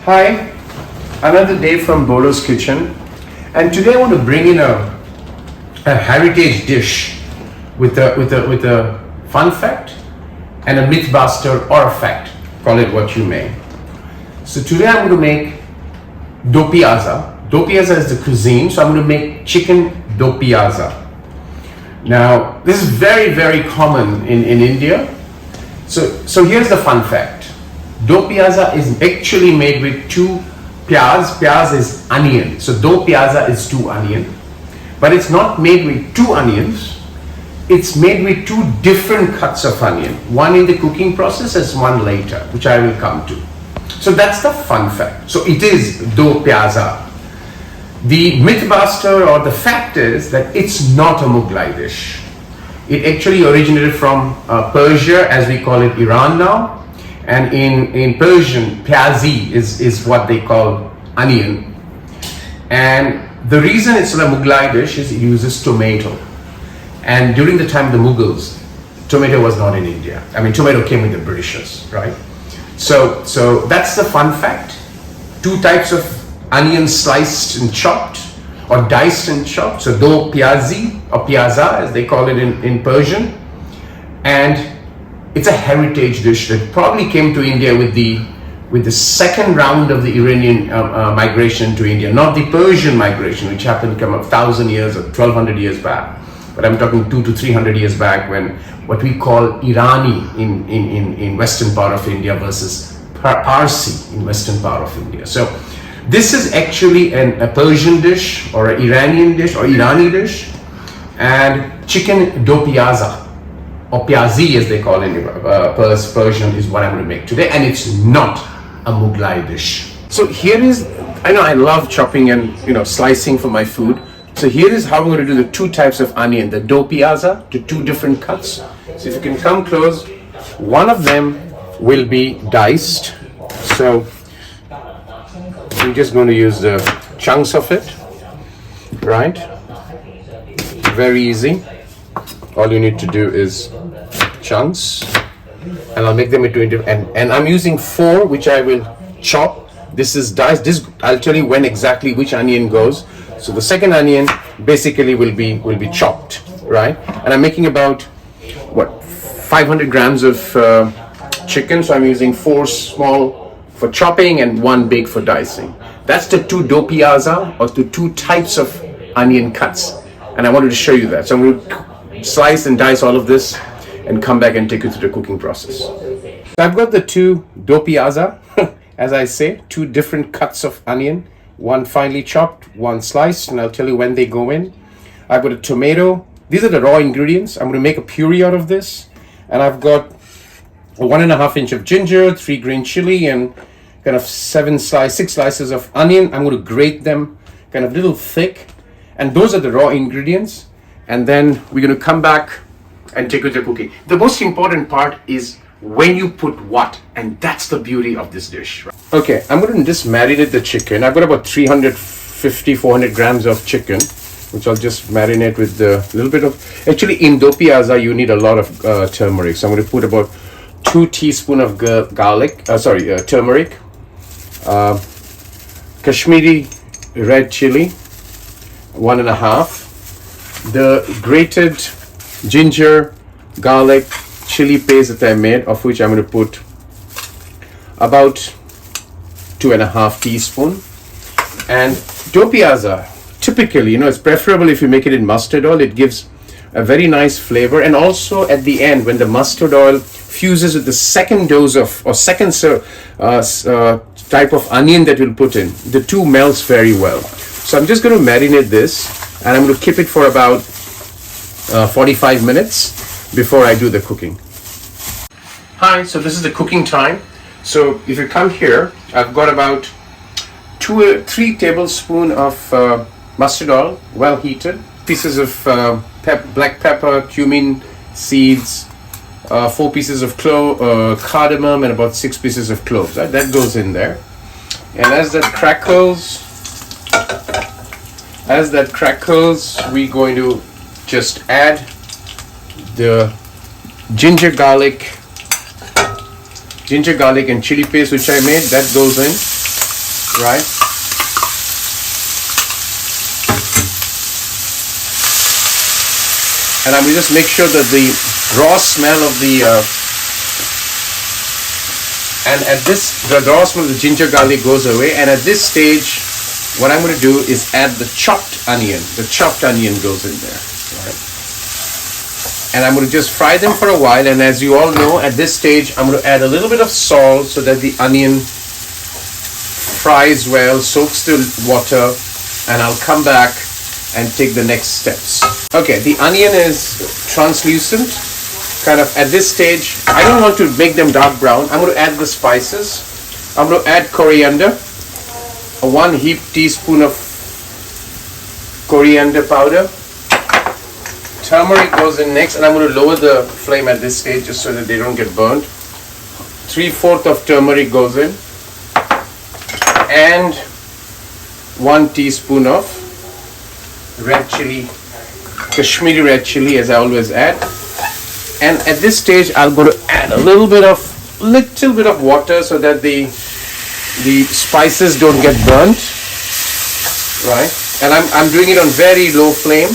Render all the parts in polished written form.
Hi, another day from Bordo's kitchen, and today I want to bring in a heritage dish with a fun fact and a myth buster or a fact. Call it what you may. So today I'm going to make Dopiyaza. Dopiyaza is the cuisine, so I'm going to make chicken Dopiyaza. Now this is very common in India. So here's the fun fact. Dopiyaza is actually made with two piyaz. Piyaz is onion. So Dopiyaza is two onion. But it's not made with two onions. It's made with two different cuts of onion. One in the cooking process and one later, which I will come to. So that's the fun fact. So it is Dopiyaza. The mythbuster or the fact is that it's not a Mughlai dish. It actually originated from Persia, as we call it Iran now. And in Persian, Piyazi is what they call onion. And the reason it's not a Mughlai dish is it uses tomato. And during the time of the Mughals, tomato was not in India. I mean, tomato came with the Britishers, right? So that's the fun fact. Two types of onions sliced and chopped or diced and chopped. So do piyazi or piyaza as they call it in Persian. And it's a heritage dish that probably came to India with the second round of the Iranian migration to India, not the Persian migration, which happened come 1,000 years or 1,200 years back. But I'm talking 200 to 300 years back, when what we call Irani in western part of India versus Parsi in western part of India. So this is actually a Persian dish or an Iranian dish or Irani dish, and chicken Dopiyaza, or piyazi as they call it in Persian, is what I'm going to make today, and it's not a Mughlai dish. So here is, I know I love chopping and slicing for my food. So here is how I'm going to do the two types of onion, the Dopiyaza, to two different cuts. So if you can come close, one of them will be diced. So I'm just going to use the chunks of it, right? Very easy. All you need to do is chunks, and I'll make them into and I'm using 4, which I will chop. This is diced. This I'll tell you when exactly which onion goes. So the second onion basically will be chopped, right? And I'm making about 500 grams of chicken. So I'm using 4 small for chopping and 1 big for dicing. That's the two Dopiyaza, or the two types of onion cuts. And I wanted to show you that. So I'm going to slice and dice all of this and come back and take you through the cooking process. So I've got the two Dopiyaza, as I say, two different cuts of onion, one finely chopped, one sliced, and I'll tell you when they go in. I've got a tomato. These are the raw ingredients. I'm going to make a puree out of this. And I've got a 1.5 inch of ginger, 3 green chili, and kind of 6 slices of onion. I'm going to grate them kind of little thick. And those are the raw ingredients. And then we're going to come back and take you to the cooking. The most important part is when you put what, and that's the beauty of this dish. Okay, I'm going to just marinate the chicken. I've got about 400 grams of chicken, which I'll just marinate with a little bit of, actually in Dopiyaza you need a lot of turmeric. So I'm going to put about 2 teaspoons of turmeric, Kashmiri red chili, 1.5, the grated ginger, garlic, chili paste that I made, of which I'm going to put about 2.5 teaspoons. And Dopiyaza, typically, it's preferable if you make it in mustard oil. It gives a very nice flavor. And also at the end, when the mustard oil fuses with the second dose of, or second type of onion that we'll put in, the two melts very well. So I'm just going to marinate this, and I'm going to keep it for about 45 minutes before I do the cooking. Hi, so this is the cooking time. So if you come here, I've got about 3 tablespoons of mustard oil, well heated, pieces of black pepper, cumin seeds, 4 pieces of cardamom, and about 6 pieces of cloves. That goes in there. And as that crackles, we're going to just add the ginger garlic and chili paste which I made. That goes in. right? And I will just make sure that the raw smell of the raw smell of the ginger garlic goes away. And at this stage, what I'm going to do is add the chopped onion. The chopped onion goes in there, right? And I'm going to just fry them for a while. And as you all know, at this stage, I'm going to add a little bit of salt so that the onion fries well, soaks the water, and I'll come back and take the next steps. Okay, the onion is translucent. Kind of at this stage, I don't want to make them dark brown. I'm going to add the spices. I'm going to add coriander, a 1 heaped teaspoon of coriander powder. Turmeric goes in next, and I'm going to lower the flame at this stage just so that they don't get burnt. 3/4 of turmeric goes in, and 1 teaspoon of red chili, Kashmiri red chili, as I always add. And at this stage, I'm going to add a little bit of water so that the spices don't get burnt, right? And I'm doing it on very low flame.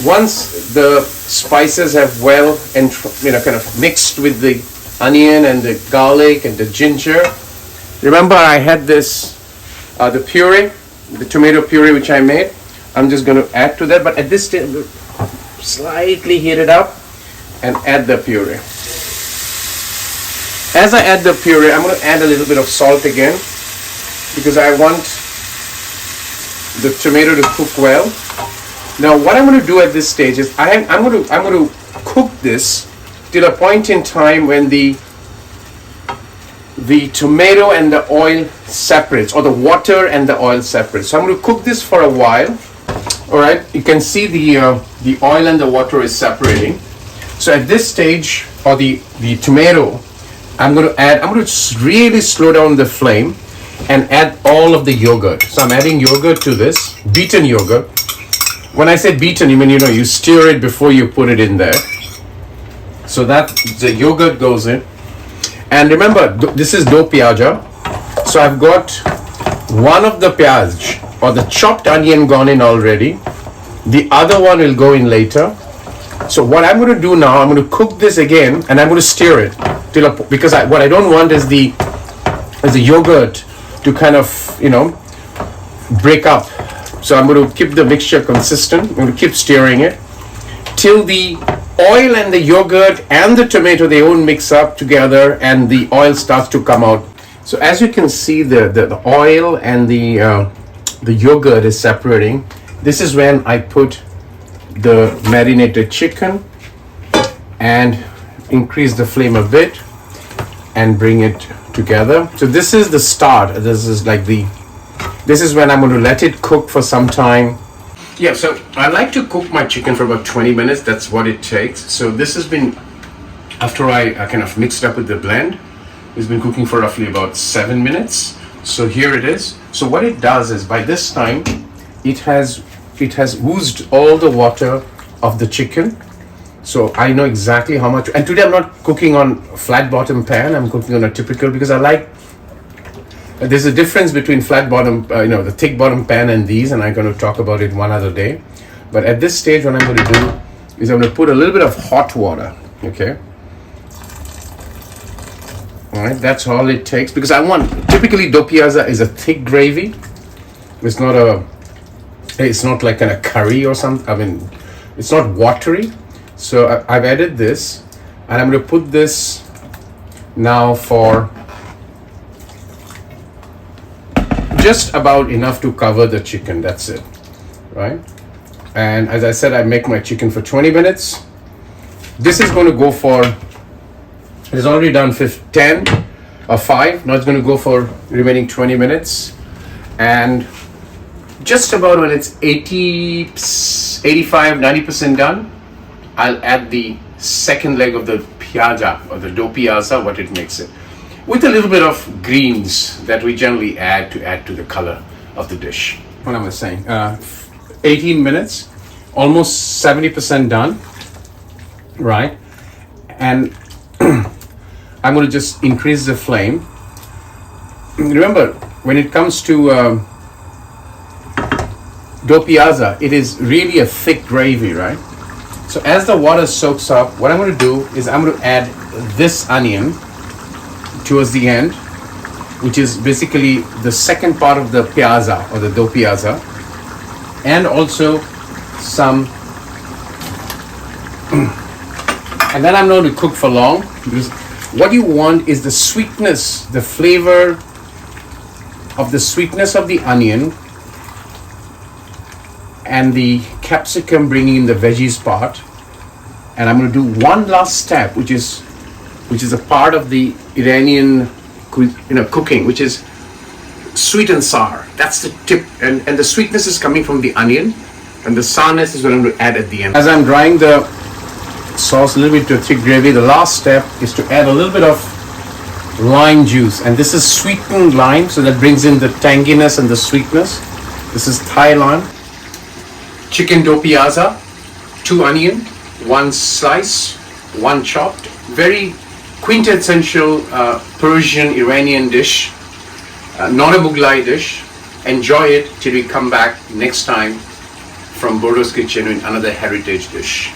Once the spices have well and kind of mixed with the onion and the garlic and the ginger, remember I had this the puree, the tomato puree which I made. I'm just going to add to that, but at this stage, slightly heat it up and add the puree. As I add the puree, I'm going to add a little bit of salt again because I want the tomato to cook well. Now, what I'm going to do at this stage is I'm going to cook this till a point in time when the tomato and the oil separates, or the water and the oil separates. So I'm going to cook this for a while. All right, you can see the oil and the water is separating. So at this stage, or the tomato, I'm going to really slow down the flame and add all of the yogurt. So I'm adding yogurt to this, beaten yogurt. When I say beaten, you mean, you stir it before you put it in there. So that the yogurt goes in. And remember, this is Dopiyaza. So I've got one of the Piyaz, or the chopped onion, gone in already. The other one will go in later. So what I'm going to do now, I'm going to cook this again, and I'm going to stir it because what I don't want is the yogurt to kind of break up. So I'm going to keep the mixture consistent. I'm going to keep stirring it till the oil and the yogurt and the tomato, they all mix up together and the oil starts to come out. So as you can see, the oil and the yogurt is separating. This is when I put the marinated chicken and increase the flame a bit and bring it together. So this is the start. This is when I'm going to let it cook for some time. Yeah, so I like to cook my chicken for about 20 minutes. That's what it takes. So this has been, after I kind of mixed up with the blend, it's been cooking for roughly about 7 minutes. So here it is. So what it does is, by this time, it has oozed all the water of the chicken. So I know exactly how much. And today I'm not cooking on flat bottom pan. I'm cooking on a typical, because I like. There's a difference between flat bottom, the thick bottom pan and these, and I'm going to talk about it one other day. But at this stage, what I'm going to do is I'm going to put a little bit of hot water. Okay. All right, that's all it takes, because typically Dopiyaza is a thick gravy. It's not like a curry or something. I mean, it's not watery. So I've added this, and I'm going to put this now for just about enough to cover the chicken. That's it, right? And as I said, I make my chicken for 20 minutes. This is going to go for, it's already done 10 or 5. Now it's going to go for remaining 20 minutes. And just about when it's 80, 85, 90% done, I'll add the second leg of the Piyaz, or the Dopiyaza, what it makes it, with a little bit of greens that we generally add to the color of the dish. What am I saying? 18 minutes, almost 70% done, right? And I'm going to just increase the flame remember, when it comes to Dopiyaza, it is really a thick gravy, right? So as the water soaks up, what I'm going to do is I'm going to add this onion towards the end, which is basically the second part of the piazza or the Dopiyaza, and also some, and then I'm going to cook for long, because what you want is the sweetness, the flavor of the sweetness of the onion and the capsicum bringing in the veggies part. And I'm going to do one last step, which is a part of the Iranian cooking, which is sweet and sour. That's the tip, and the sweetness is coming from the onion, and the sourness is what I'm going to add at the end. As I'm drying the sauce a little bit to a thick gravy, the last step is to add a little bit of lime juice, and this is sweetened lime, so that brings in the tanginess and the sweetness. This is Thai lime. Chicken Dopiyaza, 2 onion, 1 slice, 1 chopped. Very quintessential Persian Iranian dish, not a Mughlai dish. Enjoy it till we come back next time from Bordo's Kitchen with another heritage dish.